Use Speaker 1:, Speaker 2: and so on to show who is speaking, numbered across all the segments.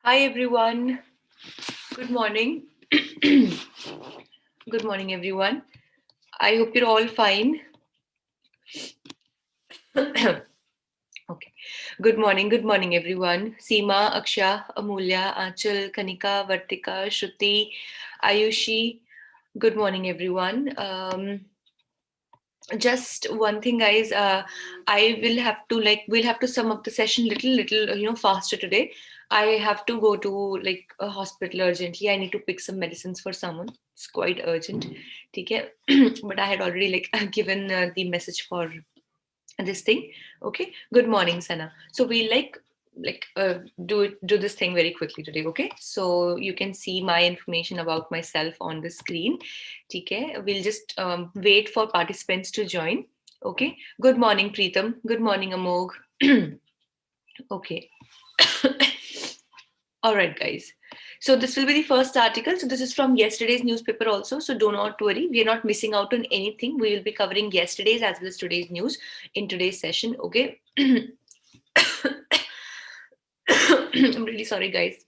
Speaker 1: Hi everyone. Good morning. Good morning everyone. I hope you're all fine. Okay. Good morning everyone. Seema, Aksha, Amulya, Achal, Kanika, Vartika, Shruti, Ayushi. Good morning everyone. Just one thing guys, I will have to we'll have to sum up the session little faster today. I have to go to a hospital urgently. I need to pick some medicines for someone. It's quite urgent. Okay. But I had already given the message for this thing. Okay, good morning Sana. So we do this thing very quickly today. Okay, so you can see my information about myself on the screen. Okay, we'll just wait for participants to join. Okay, good morning Preetam, good morning Amog. Okay. All right guys, so this will be the first article. So this is from yesterday's newspaper also, so do not worry, we are not missing out on anything. We will be covering yesterday's as well as today's news in today's session. Okay. I'm really sorry guys,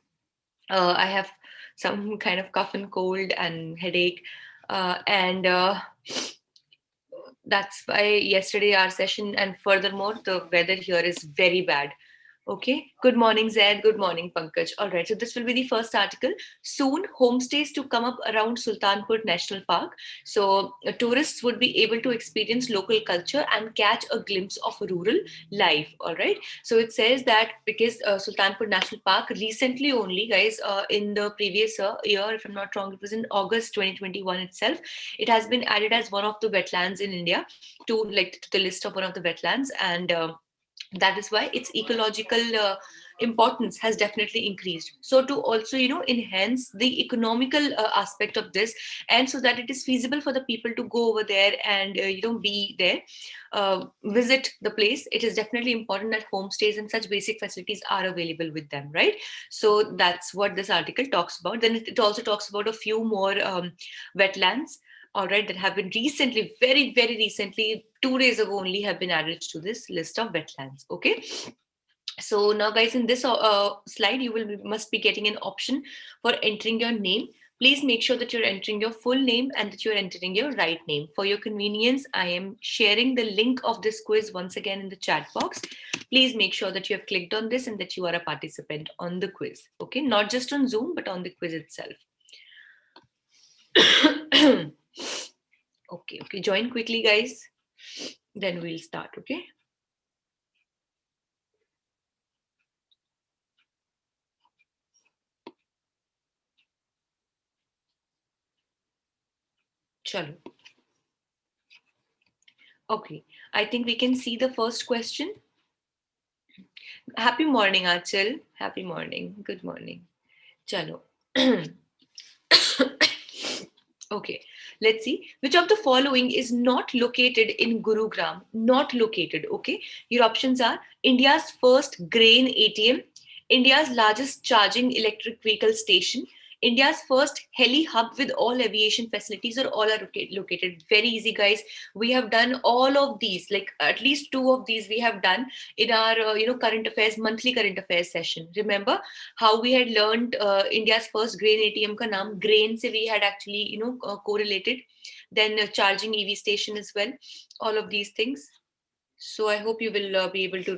Speaker 1: I have some kind of cough and cold and headache, and that's why yesterday our session, and furthermore the weather here is very bad. Okay. Good morning, Zaid. Good morning, Pankaj. All right. So this will be the first article. Soon, homestays to come up around Sultanpur National Park. So tourists would be able to experience local culture and catch a glimpse of rural life. All right. So it says that because Sultanpur National Park recently only, guys, in the previous year, if I'm not wrong, it was in August 2021 itself, it has been added as one of the wetlands in India to the list of one of the wetlands. And that is why its ecological importance has definitely increased. So to also enhance the economical aspect of this, and so that it is feasible for the people to go over there and be there, visit the place, it is definitely important that homestays and such basic facilities are available with them, right? So that's what this article talks about. Then it also talks about a few more wetlands, all right, that have been recently, very, very recently, 2 days ago only, have been added to this list of wetlands. Okay. So now, guys, in this slide, must be getting an option for entering your name. Please make sure that you're entering your full name and that you're entering your right name. For your convenience, I am sharing the link of this quiz once again in the chat box. Please make sure that you have clicked on this and that you are a participant on the quiz. Okay, not just on Zoom, but on the quiz itself. Okay, join quickly, guys. Then we'll start, okay? Chalo. Okay, I think we can see the first question. Happy morning, Achal. Happy morning. Good morning. Chalo. Okay, let's see. Which of the following is not located in Gurugram? Not located, okay? Your options are India's first grain ATM, India's largest charging electric vehicle station, India's first heli hub with all aviation facilities, or all are located. Very easy, guys. We have done all of these, like at least two of these we have done in our current affairs, monthly current affairs session. Remember how we had learned India's first grain ATM ka naam, grain se we had actually correlated. Then charging EV station as well. All of these things. So I hope you will be able to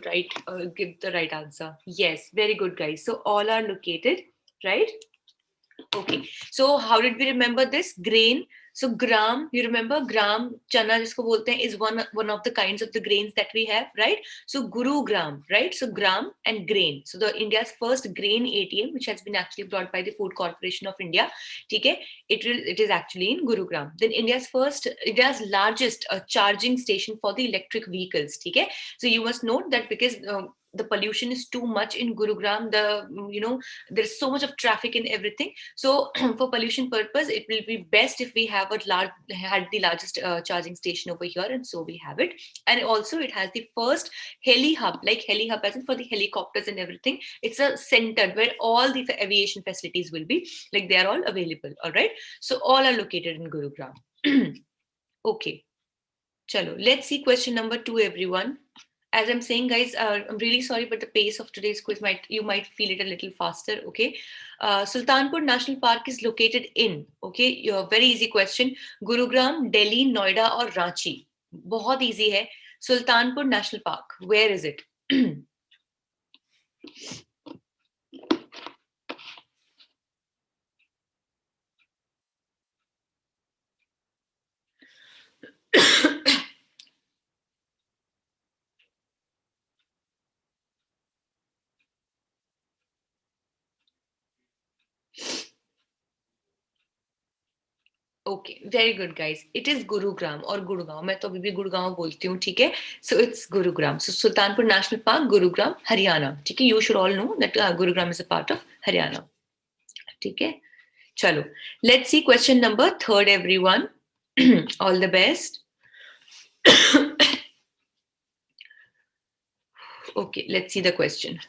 Speaker 1: give the right answer. Yes, very good, guys. So all are located, right? Okay, so how did we remember this? Grain. So gram, you remember gram chana jisko bolte hain, is one of the kinds of the grains that we have, right? So Gurugram, right? So gram and grain. So the India's first grain ATM, which has been actually brought by the Food Corporation of India, okay, it is actually in Gurugram. Then India's largest charging station for the electric vehicles, okay. So you must note that because the pollution is too much in Gurugram, there's so much of traffic and everything. So for pollution purpose, it will be best if we had the largest charging station over here, and so we have it. And also it has the first heli hub, like heli hub as in for the helicopters and everything. It's a center where all the aviation facilities will be, like they are all available. All right. So all are located in Gurugram. Okay. Chalo. Let's see question number 2, everyone. as I'm saying, guys, I'm really sorry, but the pace of today's quiz you might feel it a little faster. Okay, Sultanpur National Park is located in, okay, your very easy question, Gurugram, Delhi, Noida or Ranchi. बहुत easy है. Sultanpur National Park, where is it? Okay, very good, guys. It is Gurugram or Gurgaon. मैं तो अभी भी गुड़गांव बोलती हूँ, ठीक है? So it's Gurugram. So Sultanpur National Park, Gurugram, Haryana. ठीक है? You should all know that Gurugram is a part of Haryana. ठीक है? चलो. Let's see question number 3, everyone. All the best. Okay, let's see the question.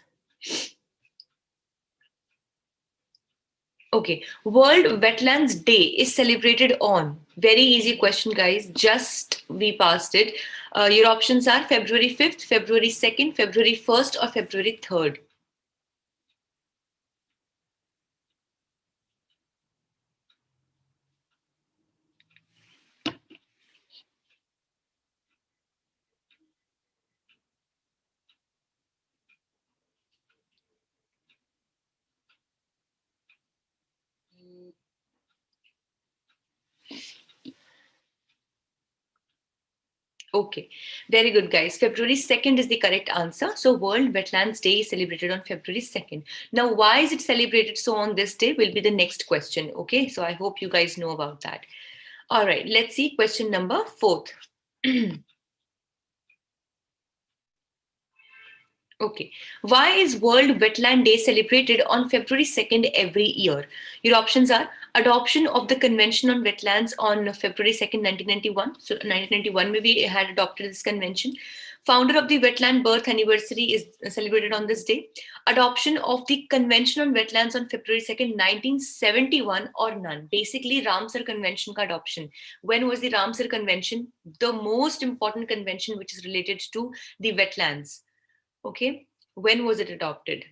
Speaker 1: Okay, World Wetlands Day is celebrated on. Very easy question, guys. Just we passed it. Your options are February 5th, February 2nd, February 1st, or February 3rd. Okay, very good, guys. February 2nd is the correct answer. So World Wetlands Day is celebrated on February 2nd. Now, why is it celebrated so on this day will be the next question. Okay, so I hope you guys know about that. All right, let's see question number 4. Okay, why is World Wetland Day celebrated on February 2nd every year? Your options are adoption of the Convention on Wetlands on February 2nd, 1991. So 1991 maybe had adopted this convention. Founder of the Wetland birth anniversary is celebrated on this day. Adoption of the Convention on Wetlands on February 2nd, 1971 or none. Basically, Ramsar Convention ka adoption. When was the Ramsar Convention? The most important convention which is related to the wetlands. Okay, when was it adopted?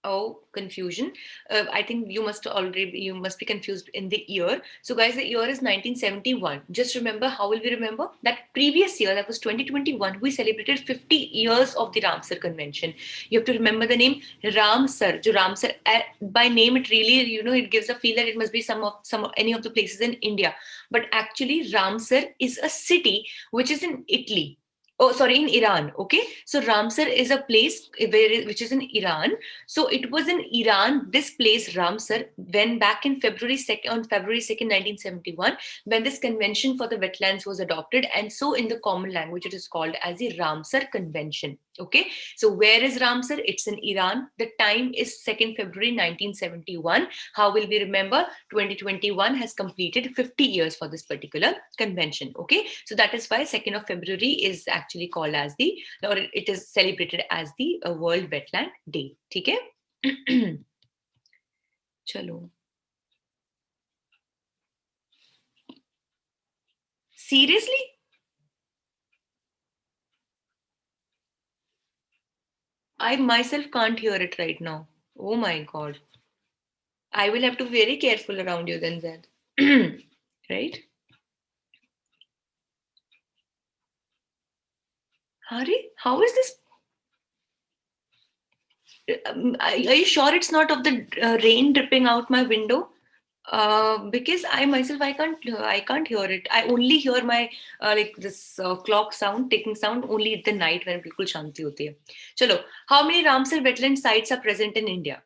Speaker 1: Oh, confusion. I think you must be confused in the year. So guys, the year is 1971. Just remember, how will we remember? That previous year, that was 2021, we celebrated 50 years of the Ramsar Convention. You have to remember the name Ramsar. Jo Ramsar, by name, it really, it gives a feel that it must be any of the places in India. But actually, Ramsar is a city which is in Italy. Oh, sorry, in Iran. Okay, so Ramsar is a place which is in Iran. So it was in Iran, this place Ramsar, when back in February 2nd, on February 2nd, 1971, when this convention for the wetlands was adopted. And so in the common language, it is called as the Ramsar Convention. Okay, so where is Ramsar? It's in Iran. The time is 2nd February 1971. How will we remember? 2021 has completed 50 years for this particular convention. Okay, so that is why 2nd of February is actually called as or it is celebrated as the World Wetland Day. ठीक है? चलो. Seriously? I myself can't hear it right now. Oh my God. I will have to be very careful around you then, Zed. Right? Hari, how is this? Are you sure it's not of the rain dripping out my window? Because I myself I can't hear it. I only hear my like this clock sound, ticking sound only at the night when बिल्कुल शांति होती है. चलो, how many Ramsar wetland sites are present in India?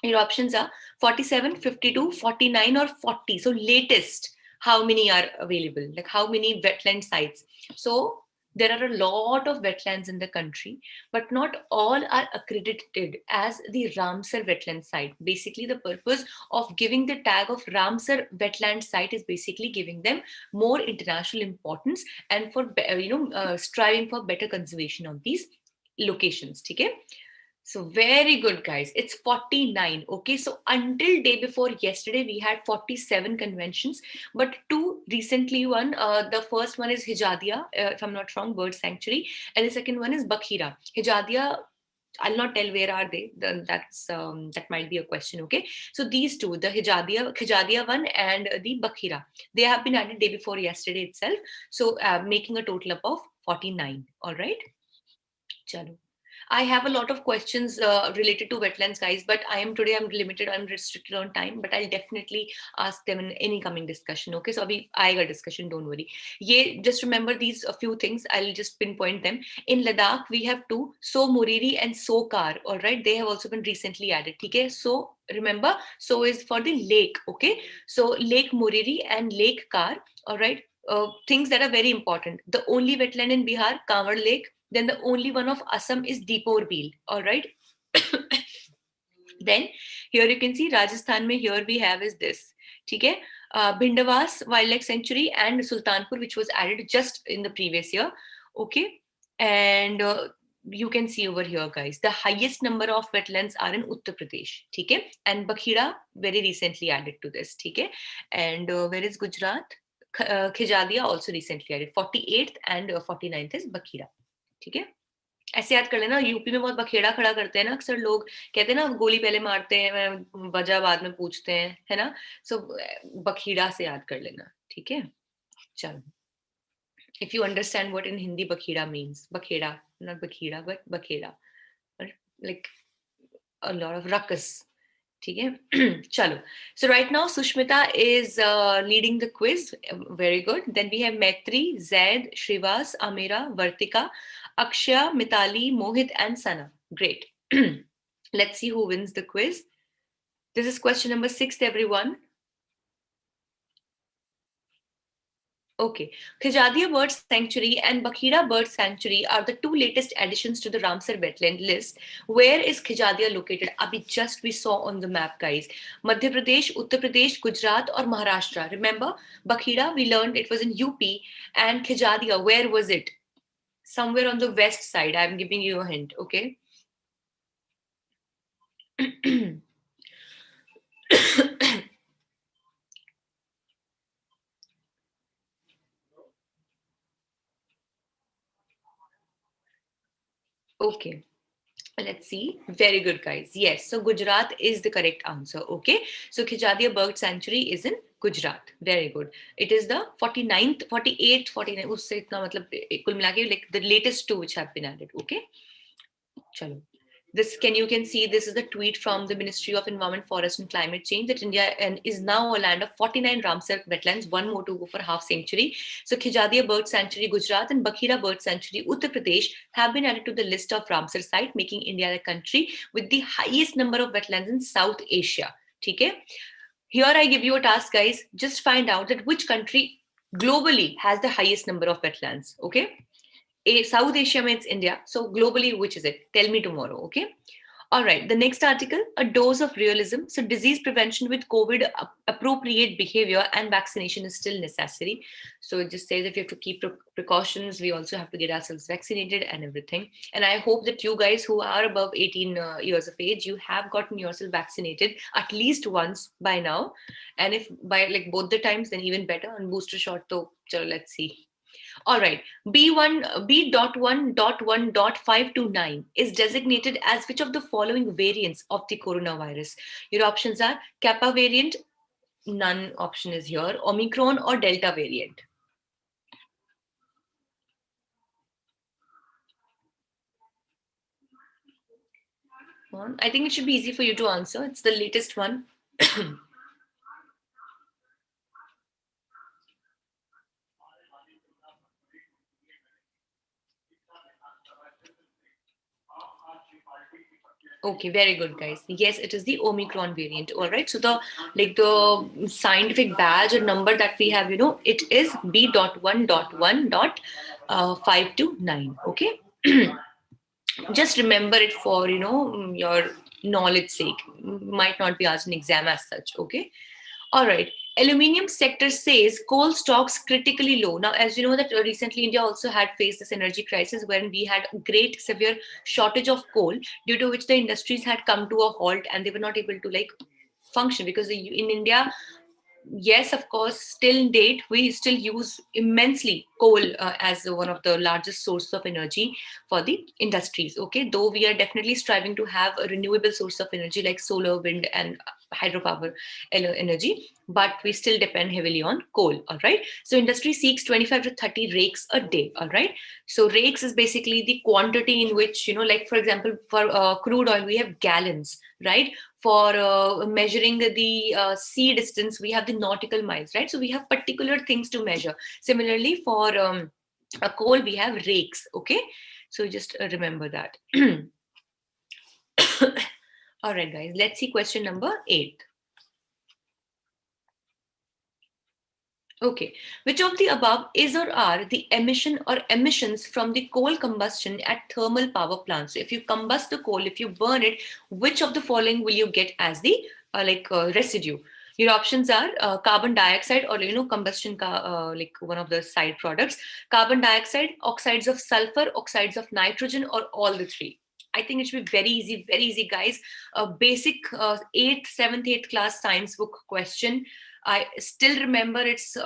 Speaker 1: Your options are 47, 52, 49 or 40. So latest, how many are available? Like how many wetland sites? So there are a lot of wetlands in the country, but not all are accredited as the Ramsar wetland site. Basically, the purpose of giving the tag of Ramsar wetland site is basically giving them more international importance and for striving for better conservation of these locations. Okay? So very good, guys. It's 49. Okay. So until day before yesterday, we had 47 conventions, but two recently one. The first one is Hijadia, if I'm not wrong, bird sanctuary, and the second one is Bakhira. Hijadia, I'll not tell where are they. That might be a question. Okay. So these two, the Hijadia one and the Bakhira, they have been added day before yesterday itself. So making a total up of 49. All right. Chalo. I have a lot of questions related to wetlands, guys, but I'm limited, I'm restricted on time, but I'll definitely ask them in any coming discussion. Okay, so abhi aayega discussion, don't worry. Just remember these a few things. I'll just pinpoint them. In Ladakh, we have two, So Muriri and So Kar. All right, they have also been recently added. Okay, so remember, So is for the lake. Okay, so Lake Muriri and Lake Kar. All right, things that are very important. The only wetland in Bihar, Kanwar Lake. Then the only one of Assam is Deepor Beel. All right. Then here you can see Rajasthan mein here we have is this. Okay. Bhindavas Wildlife Sanctuary and Sultanpur, which was added just in the previous year. Okay. And you can see over here, guys, the highest number of wetlands are in Uttar Pradesh. Okay. And Bakhira very recently added to this. Okay. And where is Gujarat? Khijadia also recently added. 48th and 49th is Bakhira. ठीक है ऐसे याद कर लेना UP में बहुत बखेड़ा खड़ा करते हैं ना अक्सर लोग कहते हैं ना गोली पहले मारते हैं वजह बाद में पूछते हैं है ना सो बखेड़ा से याद कर लेना ठीक है चलो if you understand what in Hindi bakheda means bakheda not bakheda but bakheda like a lot of ruckus ठीक है चलो so right now Sushmita is leading the quiz very good then we have Maitri Zaid Shrivas Amira Vartika Akshya Mitali Mohit and Sana great let's see who wins the quiz this is question number 6 everyone Okay. Khijadia Bird Sanctuary and Bakhira Bird Sanctuary are the two latest additions to the Ramsar wetland list. Where is Khijadia located? Abhi just we saw on the map, guys. Madhya Pradesh, Uttar Pradesh, Gujarat or Maharashtra. Remember, Bakhira, we learned it was in UP. And Khijadia, where was it? Somewhere on the west side. I'm giving you a hint, okay? Okay. Let's see. Very good, guys. Yes. So Gujarat is the correct answer. Okay. So Khijadia Bird Sanctuary is in Gujarat. Very good. It is the 49th, 48th, 49th. उससे इतना मतलब कुल मिला के like the latest two which have been added. Okay. चलो. This you can see this is the tweet from the Ministry of Environment, Forest and Climate Change that India is now a land of 49 Ramsar wetlands, one more to go for half century. So Khijadia Bird Sanctuary Gujarat and Bakhira Bird Sanctuary Uttar Pradesh have been added to the list of Ramsar site, making India the country with the highest number of wetlands in South Asia. Okay? Here I give you a task, guys. Just find out that which country globally has the highest number of wetlands. Okay? South Asia means India. So globally, which is it? Tell me tomorrow, okay? All right, the next article, a dose of realism. So disease prevention with COVID appropriate behavior and vaccination is still necessary. So it just says that we have to keep precautions. We also have to get ourselves vaccinated and everything. And I hope that you guys who are above 18 years of age, you have gotten yourself vaccinated at least once by now. And if by like both the times, then even better. And booster shot, so let's see. All right, B.1.1.529 is designated as which of the following variants of the coronavirus? Your options are Kappa variant, none option is here, Omicron or Delta variant. I think it should be easy for you to answer. It's the latest one. Okay, very good, guys. Yes, it is the Omicron variant. All right. So the scientific badge or number that we have, it is B.1.1.529. Okay. Just remember it for your knowledge sake. Might not be asked an exam as such. Okay. All right. Aluminium sector says coal stocks critically low. Now, as you know that recently India also had faced this energy crisis when we had great severe shortage of coal, due to which the industries had come to a halt and they were not able to like function, because in India, yes, of course, still date, we still use immensely coal as one of the largest sources of energy for the industries. Okay, though we are definitely striving to have a renewable source of energy like solar, wind, and hydropower energy, but we still depend heavily on coal. All right. So industry seeks 25 to 30 rakes a day. All right. So rakes is basically the quantity in which, like for example, for crude oil, we have gallons, right? For measuring the sea distance, we have the nautical miles, right? So we have particular things to measure. Similarly, for a coal, we have rakes. Okay, so just remember that. All right, guys, let's see question number 8. Okay, which of the above is or are the emission or emissions from the coal combustion at thermal power plants? So if you combust the coal, if you burn it, which of the following will you get as the residue? Your options are carbon dioxide, or combustion like one of the side products, carbon dioxide, oxides of sulfur, oxides of nitrogen, or all the three. I think it should be very easy, guys. A basic 8th, 7th, 8th class science book question. I still remember it's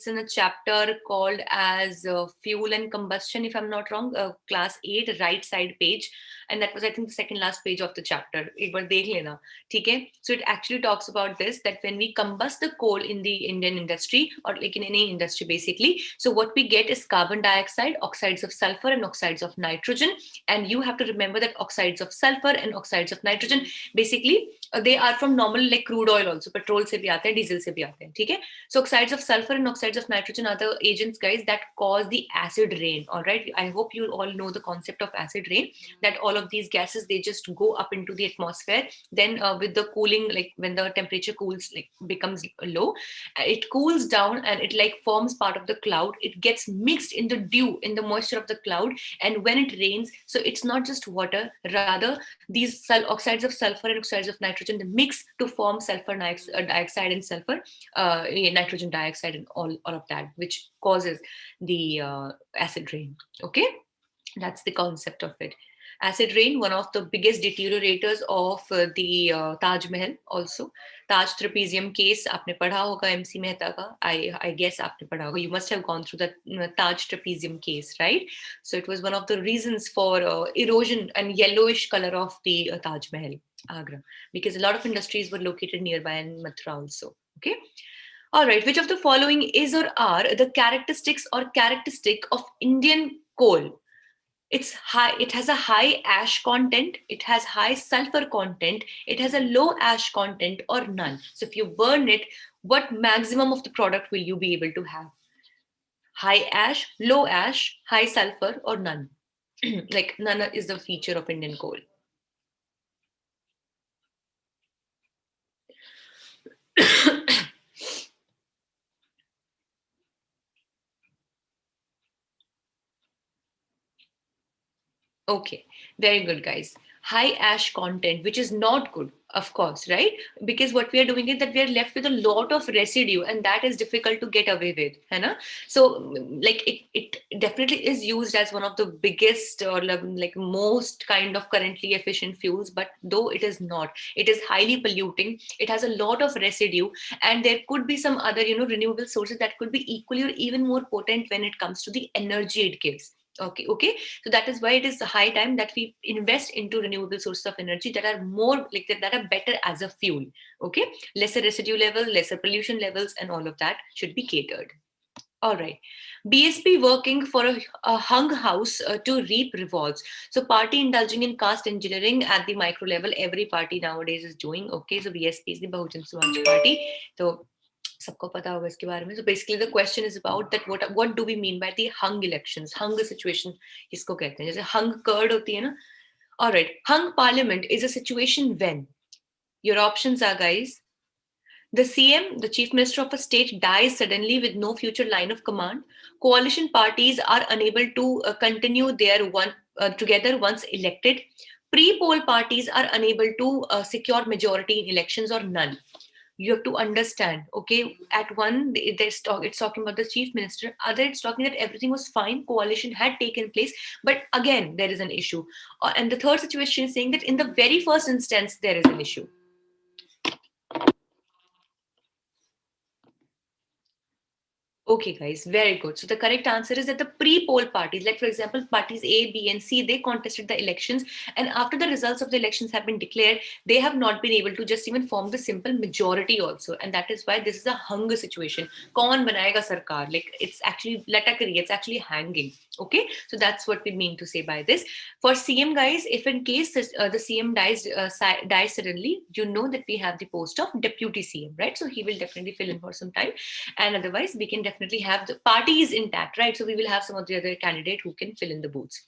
Speaker 1: in a chapter called as fuel and combustion, if I'm not wrong, class 8, right side page, and that was, I think, the second last page of the chapter. एक बार देख लेना, ठीक है? So it actually talks about this, that when we combust the coal in the Indian industry, or like in any industry basically, so what we get is carbon dioxide, oxides of sulfur, and oxides of nitrogen. And you have to remember that oxides of sulfur and oxides of nitrogen, basically they are from normal like crude oil also, petrol se bhi aate hain, diesel se bhi aate hain, theek hai? So oxides of sulfur and oxides of nitrogen are the agents, guys, that cause the acid rain. All right, I hope you all know the concept of acid rain, that all of these gases, they just go up into the atmosphere, then with the cooling, like when the temperature cools, like becomes low, it cools down and it like forms part of the cloud. It gets mixed in the dew, in the moisture of the cloud, and when it rains, so it's not just water, rather these oxides of sulfur and oxides of nitrogen, they mix to form sulfur dioxide and sulfur nitrogen dioxide, and all of that, which causes the acid rain. Okay, that's the concept of it. Acid rain, one of the biggest deteriorators of the Taj Mahal also. Taj trapezium case, आपने पढ़ा होगा MC Mehta का. I guess आपने पढ़ा होगा. You must have gone through the Taj trapezium case, right? So it was one of the reasons for erosion and yellowish color of the Taj Mahal, Agra, because a lot of industries were located nearby in Mathura also. Okay. All right. Which of the following is or are the characteristics or characteristic of Indian coal? It's high, it has a high ash content, it has high sulfur content, it has a low ash content, or none. So if you burn it, what maximum of the product will you be able to have? High ash, low ash, high sulfur, or none? Like none is the feature of Indian coal. Okay, very good, guys. High ash content, which is not good, of course, right? Because what we are doing is that we are left with a lot of residue, and that is difficult to get away with, है ना? So, like it definitely is used as one of the biggest or like most kind of currently efficient fuels, but though it is not, it is highly polluting. It has a lot of residue, and there could be some other, renewable sources that could be equally or even more potent when it comes to the energy it gives. Okay, so that is why it is high time that we invest into renewable sources of energy that are more like that are better as a fuel. Okay, lesser residue levels, lesser pollution levels, and all of that should be catered. All right. BSP working for a hung house to reap rewards. So party indulging in caste engineering at the micro level, every party nowadays is doing. Okay, so BSP is the Bahujan Samaj Party. So सबको पता होगा इसके बारे में. So basically the question is about that what do we mean by the hung elections? Hung situation इसको कहते हैं. जैसे hung curd होती है ना. All right. Hung parliament is a situation when your options are, guys, the CM, the chief minister of a state, dies suddenly with no future line of command. Coalition parties are unable to continue their together once elected. Pre-poll parties are unable to secure majority in elections, or none. You have to understand, okay, at one it's talking about the chief minister, other it's talking that everything was fine, coalition had taken place, but again there is an issue. And the third situation is saying that in the very first instance there is an issue. Okay, guys, very good. So the correct answer is that the pre-poll parties, like for example, parties A, B, and C, they contested the elections, and after the results of the elections have been declared, they have not been able to just even form the simple majority also, and that is why this is a hunger situation. Kaun banayega sarkar? Like it's actually latakari, it's actually hanging. Okay, so that's what we mean to say by this. For CM, guys, if in case the CM dies suddenly, you know that we have the post of deputy CM, right? So he will definitely fill in for some time, and otherwise we can definitely have the parties intact, right? So we will have some of the other candidate who can fill in the booths.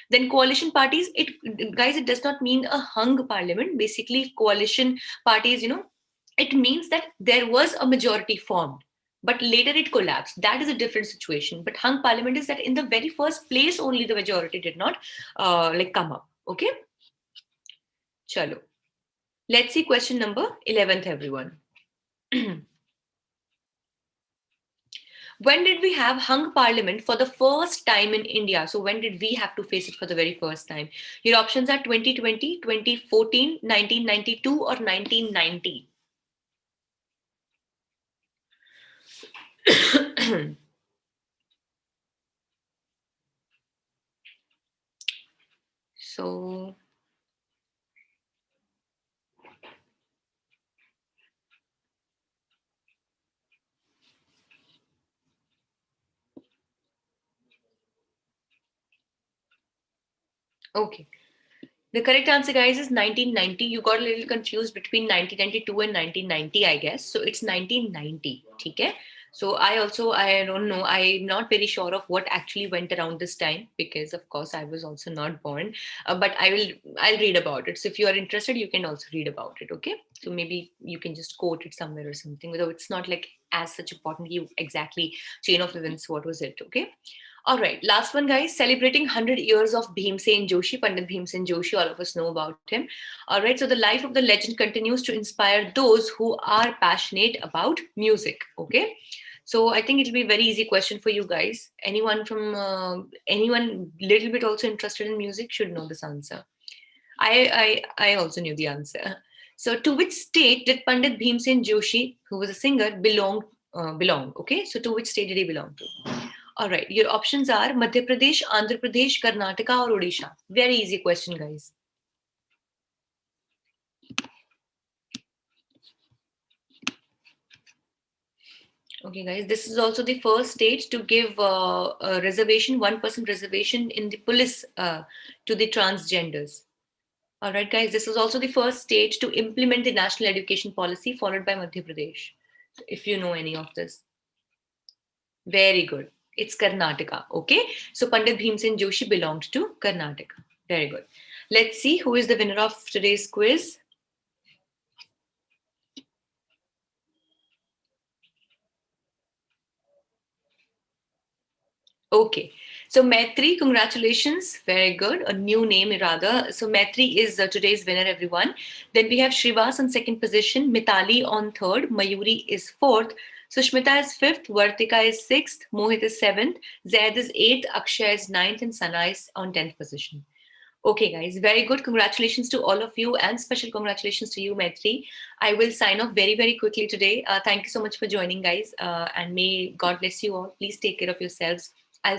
Speaker 1: Then coalition parties, it does not mean a hung parliament. Basically coalition parties, it means that there was a majority formed, but later it collapsed. That is a different situation. But hung parliament is that in the very first place only the majority did not come up. Okay, chalo, let's see question number 11th, everyone. When did we have hung parliament for the first time in India? So when did we have to face it for the very first time? Your options are 2020, 2014, 1992, or 1990. So okay. The correct answer, guys, is 1990. You got a little confused between 1992 and 1990, I guess. So it's 1990. Okay. So I don't know. I'm not very sure of what actually went around this time because, of course, I was also not born. But I'll read about it. So if you are interested, you can also read about it. Okay. So maybe you can just quote it somewhere or something. Though it's not like as such important. You exactly chain of events. What was it? Okay. All right, last one, guys. Celebrating 100 years of Bhimsen Joshi, Pandit Bhimsen Joshi. All of us know about him. All right, so the life of the legend continues to inspire those who are passionate about music. Okay, so I think it'll be a very easy question for you guys. Anyone little bit also interested in music should know this answer. I also knew the answer. So, to which state did Pandit Bhimsen Joshi, who was a singer, belong? Okay, so to which state did he belong to? All right, your options are Madhya Pradesh, Andhra Pradesh, Karnataka, or Odisha. Very easy question, guys. Okay, guys, this is also the first state to give a reservation, 1% reservation in the police to the transgenders. All right, guys, this is also the first state to implement the national education policy, followed by Madhya Pradesh. So if you know any of this. Very good. It's Karnataka. Okay. So Pandit Bhimsen Joshi belonged to Karnataka. Very good. Let's see who is the winner of today's quiz. Okay. So Maitri, congratulations. Very good. A new name, rather. So Maitri is today's winner, everyone. Then we have Shrivas on second position, Mitali on third, Mayuri is fourth, Sushmita is fifth, Vartika is sixth, Mohit is seventh, Zaid is eighth, Akshay is ninth, and Sana is on 10th position. Okay, guys, very good. Congratulations to all of you, and special congratulations to you, Maitri. I will sign off very, very quickly today. Thank you so much for joining, guys, and may God bless you all. Please take care of yourselves. I'll see